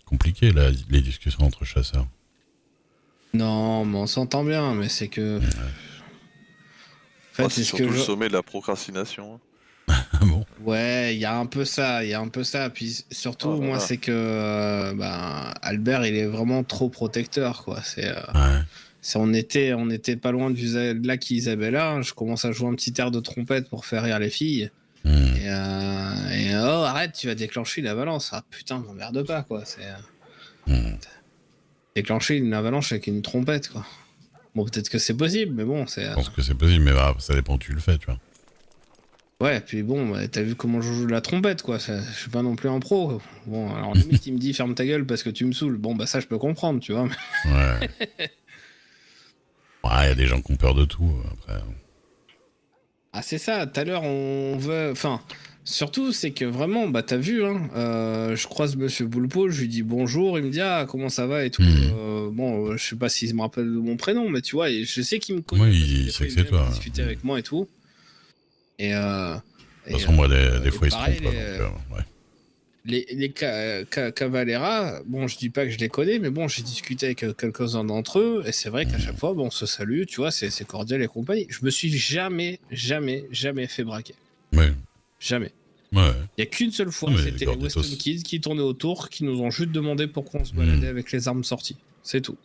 compliqué là, les discussions entre chasseurs. Non, mais on s'entend bien, mais c'est que... En fait, C'est c'est ce que surtout le je... sommet de la procrastination. Hein. Ah bon? Ouais, il y a un peu ça, il y a un peu ça. Puis surtout, Oh là moi, là. c'est que Albert, il est vraiment trop protecteur, quoi. Ouais. On était pas loin de Lac Isabella. Hein. Je commence à jouer un petit air de trompette pour faire rire les filles. Hmm. Oh, arrête, tu vas déclencher une avalanche. Ah putain, m'emmerde pas, quoi. Déclencher une avalanche avec une trompette, quoi. Bon, peut-être que c'est possible, mais bon, c'est. Je pense que c'est possible, mais bah, ça dépend où tu le fais, tu vois. Ouais, puis bon, t'as vu comment je joue de la trompette, quoi. Je suis pas non plus un pro. Bon, alors limite, il me dit ferme ta gueule parce que tu me saoules. Bon, bah ça, je peux comprendre, tu vois. Ouais. Ouais, y a des gens qui ont peur de tout, après. Ah, c'est ça, tout à l'heure, on veut. Enfin, surtout, c'est que vraiment, bah, t'as vu, hein. Je croise Monsieur Boulpo, je lui dis bonjour, il me dit ah, comment ça va et tout. Bon, je sais pas s'il me rappelle de mon prénom, mais tu vois, et je sais qu'il me connaît. Oui, parce que il des sait fois, que il c'est vient toi. discuter avec moi et tout. Et. De toute façon, moi, des fois, ils se pareil, trompent pas, donc, ouais. les Cavalera, bon, je dis pas que je les connais, mais bon, j'ai discuté avec quelques-uns d'entre eux, et c'est vrai qu'à chaque fois, bon, on se salue, tu vois, c'est cordial et compagnie. Je me suis jamais fait braquer. Ouais. Jamais. Ouais. Il y a qu'une seule fois, Non, mais c'était les Gorditos. Weston Kids qui tournaient autour, qui nous ont juste demandé pourquoi on se baladait avec les armes sorties. C'est tout.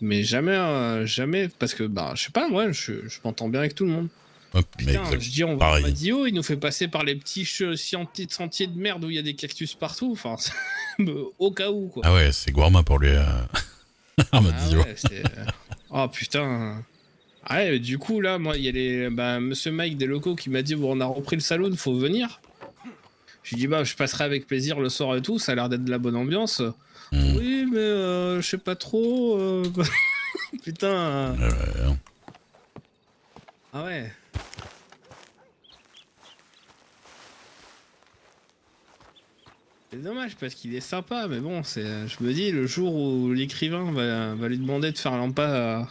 Mais jamais, parce que, bah, je sais pas, moi, je m'entends bien avec tout le monde. Hop, Putain, mais je dis, on va pareil. à Madio, il nous fait passer par les petits sentiers de merde où il y a des cactus partout, enfin, au cas où, quoi. Ah ouais, c'est Guarma pour lui. Armadillo. Ouais, oh putain. Ah ouais, du coup, là, moi, il y a Monsieur Mike des locaux qui m'a dit, bon, on a repris le saloon, faut venir. Je lui dis, bah, je passerai avec plaisir le soir et tout, ça a l'air d'être de la bonne ambiance. Oui, mais je sais pas trop. Putain. Ah ouais. C'est dommage parce qu'il est sympa, mais bon, je me dis, le jour où l'écrivain va lui demander de faire l'empas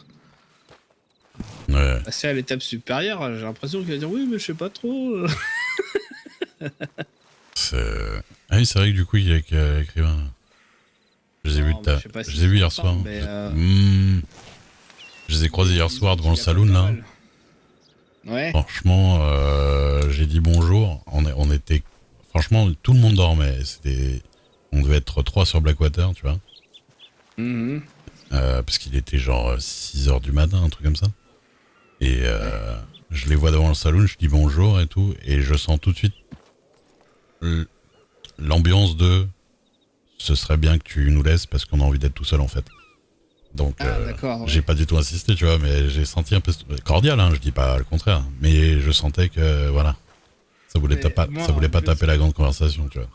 passer à l'étape supérieure, j'ai l'impression qu'il va dire, oui, mais je sais pas trop. Ah oui, c'est vrai que du coup, il est écrivain. Je les ai vus hier soir. Je les ai croisés hier soir devant le saloon, là. Ouais. Franchement, j'ai dit bonjour. On était... Franchement, tout le monde dormait. On devait être 3 sur Blackwater, tu vois. Parce qu'il était genre 6h du matin, un truc comme ça. Et je les vois devant le saloon, je dis bonjour et tout. Et je sens tout de suite l'ambiance de ce serait bien que tu nous laisses parce qu'on a envie d'être tout seul en fait. Donc j'ai pas du tout insisté, tu vois, mais j'ai senti un peu cordial, hein, je dis pas le contraire, mais je sentais que voilà, ça voulait pas taper la grande conversation, tu vois.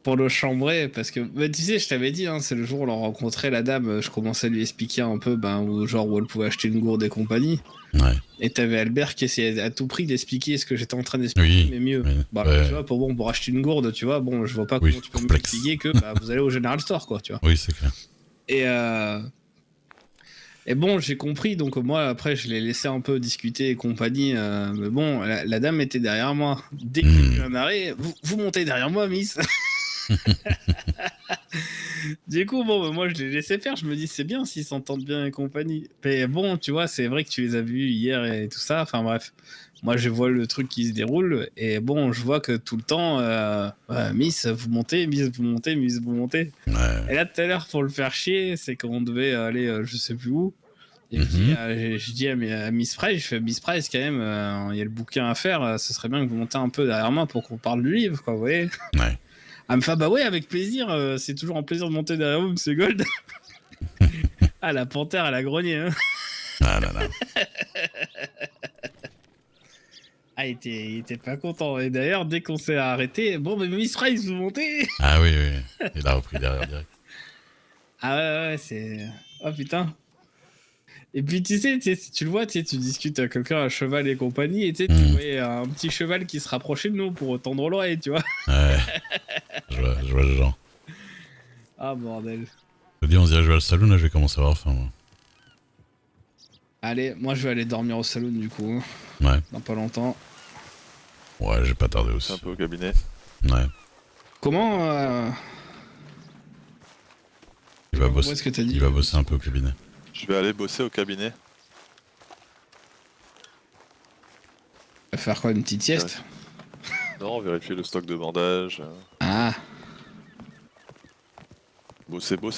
Pour le chambrer, parce que bah, tu sais, je t'avais dit, hein, c'est le jour où on rencontrait la dame, je commençais à lui expliquer un peu où elle pouvait acheter une gourde et compagnie. Ouais. Et t'avais Albert qui essayait à tout prix d'expliquer ce que j'étais en train d'expliquer, mais mieux. Oui, bah, tu vois, pour acheter une gourde, tu vois, bon, je vois pas comment tu peux m'expliquer que vous allez au General Store, quoi, tu vois. Oui, c'est clair. Et bon, j'ai compris, donc moi, après, je l'ai laissé un peu discuter et compagnie, mais bon, la dame était derrière moi. Dès que j'ai eu un arrêt, vous montez derrière moi, miss. Du coup, bon, moi, je les laissé faire, je me dis, c'est bien s'ils s'entendent bien et compagnie. Mais bon, tu vois, c'est vrai que tu les as vus hier et tout ça, enfin bref. Moi, je vois le truc qui se déroule, et bon, je vois que tout le temps, Miss, vous montez, Miss, vous montez, Miss, vous montez. Ouais. Et là, tout à l'heure, pour le faire chier, c'est qu'on devait aller, je sais plus où. Et je dis à Miss Price, je fais Miss Price, quand même, il y a le bouquin à faire, ce serait bien que vous montez un peu derrière moi pour qu'on parle du livre, quoi, vous voyez. Ouais. Elle me fait, bah ouais, avec plaisir, c'est toujours un plaisir de monter derrière vous, Monsieur Gold. Ah, la panthère, elle a grogné, hein. Ah là là. Ah, il était pas content. Et d'ailleurs, dès qu'on s'est arrêté, bon, mais Miss Price, vous montez. Ah oui. Il a repris derrière direct. Ah ouais, c'est... Oh putain. Et puis tu sais, tu le vois, tu discutes avec quelqu'un à cheval et compagnie, et tu vois un petit cheval qui se rapprochait de nous pour tendre l'oreille, tu vois. Ouais. Je vois le genre. Ah bordel. Je te dis, on se dirait jouer à le saloon, là je vais commencer à avoir faim, moi. Allez, moi je vais aller dormir au saloon du coup. Ouais. Dans pas longtemps. Ouais, j'ai pas tardé aussi. Un peu au cabinet. Ouais. Comment va bosser. Ce que t'as dit, il va bosser un peu au cabinet. Je vais aller bosser au cabinet. Faire quoi, une petite sieste? Non, vérifier le stock de bandages. Ah. Bosser. Pour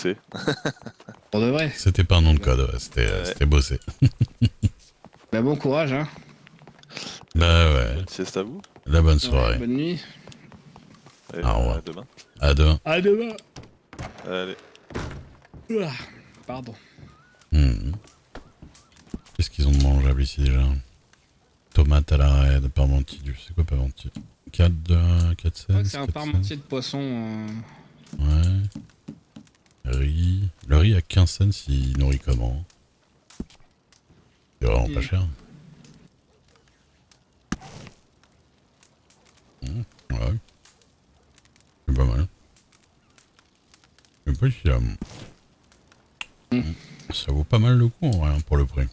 de vrai. C'était pas un nom de code, ouais. C'était bosser. Bah bon courage, hein. Bah ouais. Bonne sieste à vous. La bonne soirée. Ouais, bonne nuit. Et à demain. À demain. À demain. Allez. Ouah, pardon. Qu'est-ce qu'ils ont de mangeable ici déjà? Tomate à l'arrêt, parmentier. C'est quoi parmentier? 4 cents. C'est un parmentier de poisson. Ouais. Riz. Le riz à 15 cents, il nourrit comment? C'est vraiment pas cher. Ouais. C'est pas mal. Je sais pas si ça vaut pas mal le coup en vrai, pour le prix.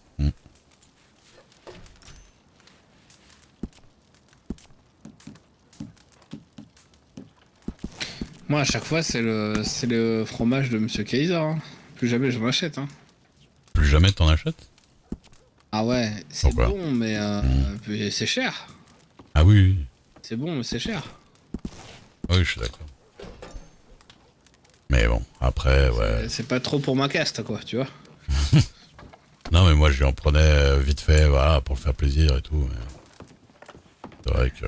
Moi, à chaque fois, c'est le fromage de Monsieur Kaiser. Hein. Plus jamais je m'en achète. Hein. Plus jamais t'en achètes? Ah ouais, c'est bon, mais c'est cher. Ah oui. C'est bon, mais c'est cher. Oui, je suis d'accord. Mais bon, après, ouais. C'est pas trop pour ma caste, quoi, tu vois. Non, mais moi, je lui en prenais vite fait, voilà, pour le faire plaisir et tout. Mais... c'est vrai que...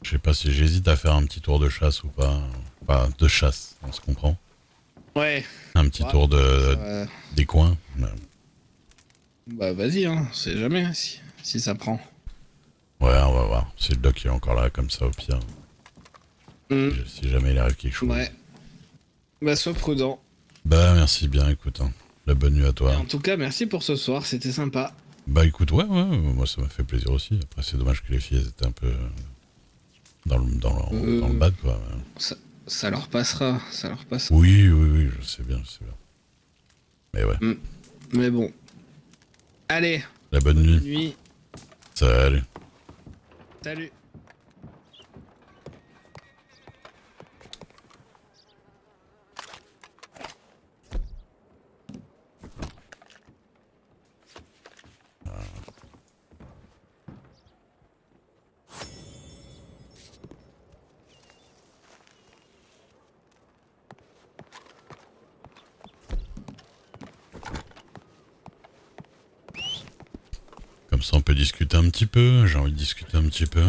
je sais pas si j'hésite à faire un petit tour de chasse ou pas. Enfin, de chasse, on se comprend. Ouais. Un petit tour des coins. Ouais. Bah vas-y, hein, on sait jamais si ça prend. Ouais, on va voir. Si le doc est encore là, comme ça, au pire. Si jamais il arrive quelque chose. Ouais. Bah sois prudent. Bah merci bien, écoute. Hein. La bonne nuit à toi. Et en tout cas, merci pour ce soir, c'était sympa. Bah écoute, ouais, moi ça m'a fait plaisir aussi. Après, c'est dommage que les filles elles étaient un peu dans le bad, quoi. Ça leur passera, ça leur passera. Oui, je sais bien. Mais ouais. Mais bon. Allez. La bonne nuit. Nuit. Salut. Salut. Comme ça on peut discuter un petit peu, j'ai envie de discuter un petit peu.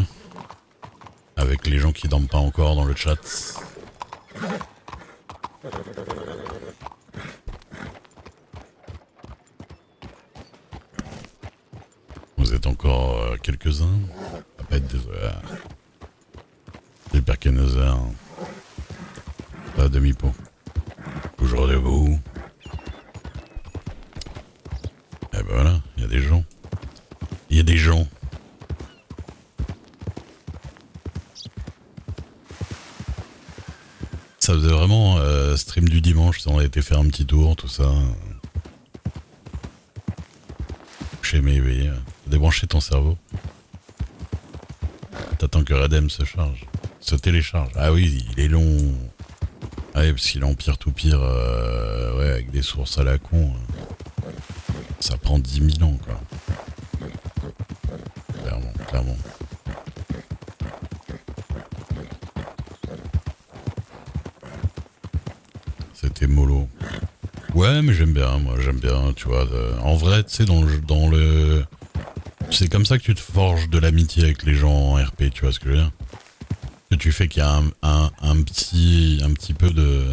Avec les gens qui dorment pas encore dans le chat. Vous êtes encore quelques-uns. Ça va pas être des heures. J'espère qu'il y a 9 heures. Pas à demi-pot. Toujours debout. Et ben voilà, il y a des gens. Il y a des gens. Ça faisait vraiment stream du dimanche, on a été faire un petit tour, tout ça. Coucher mais éveillé. Débrancher ton cerveau. T'attends que Redem se charge. Se télécharge. Ah oui, il est long. Ah oui, parce qu'il empire tout pire, ouais, avec des sources à la con. Ça prend 10 000 ans, quoi. Clairement. C'était mollo. Ouais, mais j'aime bien, tu vois. En vrai, tu sais, dans le... C'est comme ça que tu te forges de l'amitié avec les gens en RP, tu vois ce que je veux dire? Que tu fais qu'il y a un petit peu de...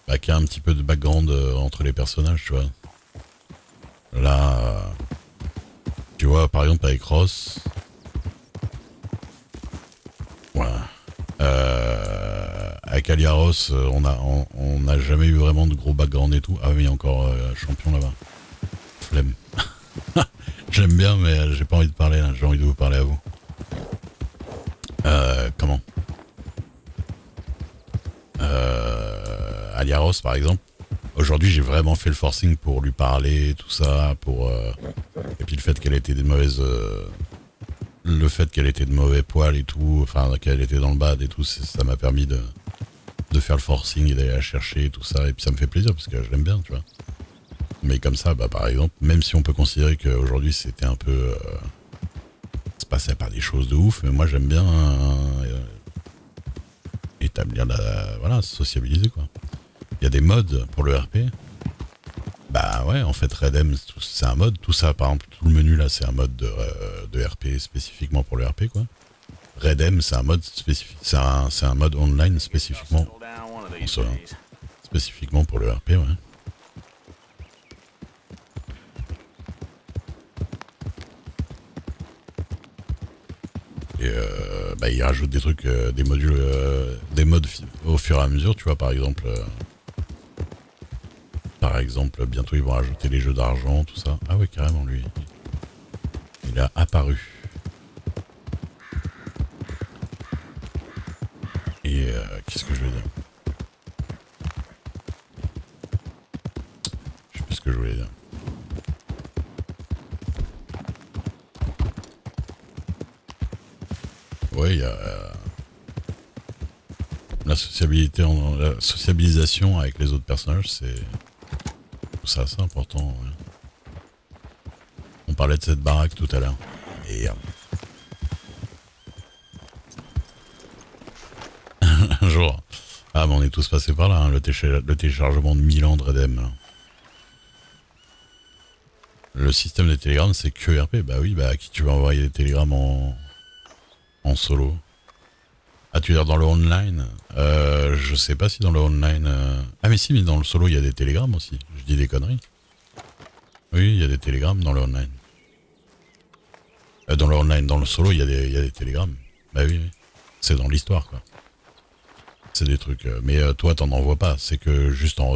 Bah, qu'il y a un petit peu de background entre les personnages, tu vois. Là... Tu vois, par exemple, avec Ross... Voilà. Avec Aliaros, on n'a jamais eu vraiment de gros background et tout. Ah oui, il y a encore champion là-bas. Flemme. J'aime bien, mais j'ai pas envie de parler là. J'ai envie de vous parler à vous. Comment Aliaros, par exemple. Aujourd'hui, j'ai vraiment fait le forcing pour lui parler, tout ça, et puis le fait qu'elle était des mauvaises... Le fait qu'elle était de mauvais poils et tout, enfin qu'elle était dans le bad et tout, ça m'a permis de de faire le forcing et d'aller la chercher, tout ça, et puis ça me fait plaisir parce que je l'aime bien, tu vois. Mais comme ça, bah par exemple, même si on peut considérer qu'aujourd'hui c'était un peu... se passait par des choses de ouf, mais moi j'aime bien établir voilà, sociabiliser quoi. Il y a des modes pour le RP. Bah ouais, en fait Redem c'est un mode, tout ça par exemple, tout le menu là c'est un mode de RP spécifiquement pour le RP quoi. Redem c'est un mode spécifique, c'est un mode online spécifiquement spécifiquement pour le RP ouais. Et bah, ils rajoutent des trucs, des modules, des modes au fur et à mesure, tu vois, par exemple, bientôt ils vont rajouter les jeux d'argent, tout ça. Ah ouais, carrément, lui, il a apparu. Et qu'est-ce que je veux dire? Je sais plus ce que je voulais dire. Ouais, il y a la sociabilisation avec les autres personnages, c'est tout ça, c'est important. Ouais. On parlait de cette baraque tout à l'heure. Et un jour, ah mais on est tous passés par là, hein, le téléchargement de 1000 ans de Redem. Là. Le système de télégramme, c'est que RP. Bah oui, bah à qui tu vas envoyer des télégrammes en solo? Ah, tu veux dire dans le online? Je sais pas si dans le online... Ah mais si, mais dans le solo, il y a des télégrammes aussi. Je dis des conneries. Oui, il y a des télégrammes dans le online. Dans le online, dans le solo, il y a des télégrammes. Bah oui, oui. C'est dans l'histoire, quoi. C'est des trucs... mais toi, t'en envoies pas. C'est que juste en